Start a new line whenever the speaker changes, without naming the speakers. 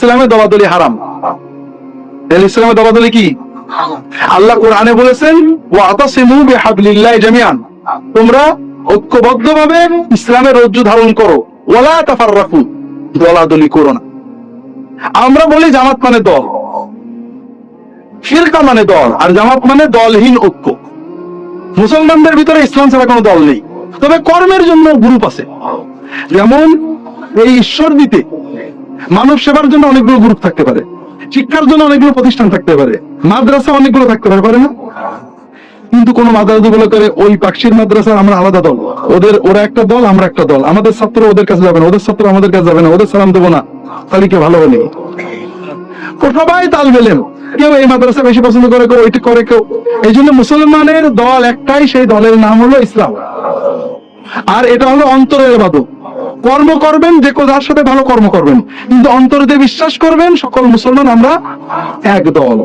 ইসলামে দলাদলি হারাম। ইসলামে দলাদলি কি? আল্লাহ কোরআনে বলেছেন ওয়াতাসিমু বিহাবলিল্লাহি জামিআন, তোমরা ঐক্যবদ্ধভাবে ইসলামের রজ্জু ধারণ করো, ওয়ালা তাফাররাকু, দলাদলি করো না। আমরা বলি জামাত মানে দল, ফিরকা মানে দল, আর জামাত মানে দলহীন ঐক্য। মুসলমানদের ভিতরে ইসলাম ছাড়া কোনো দল নেই, তবে কর্মের জন্য গ্রুপ আছে। যেমন এই ঈশ্বর দিতে মানব সেবার জন্য অনেকগুলো গ্রুপ থাকতে পারে, শিক্ষার জন্য অনেকগুলো প্রতিষ্ঠান থাকতে পারে, মাদ্রাসা অনেকগুলো থাকতে পারে না? কিন্তু কোন মাদ্রাসা বলে করে ওই পাকশির মাদ্রাসা আমরা আলাদা দল, ওরা একটা দল আমরা একটা দল, আমাদের ছাত্র ওদের কাছে যাবে না, ওদের ছাত্র আমাদের কাছে যাবে না, ওদের সালাম দেবো না, তাহলে কে ভালো হয়নি? সবাই তাল মেলেন, কেউ এই মাদ্রাসা বেশি পছন্দ করে, কেউ ওইটা করে, কেউ। এই জন্য মুসলমানের দল একটাই, সেই দলের নাম হলো ইসলাম। আর এটা হলো অন্তরের ইবাদত। কর্ম করবেন যে যার সাথে ভালো কর্ম করবেন, কিন্তু অন্তরে দিয়ে বিশ্বাস করবেন সকল মুসলমান আমরা এক দল।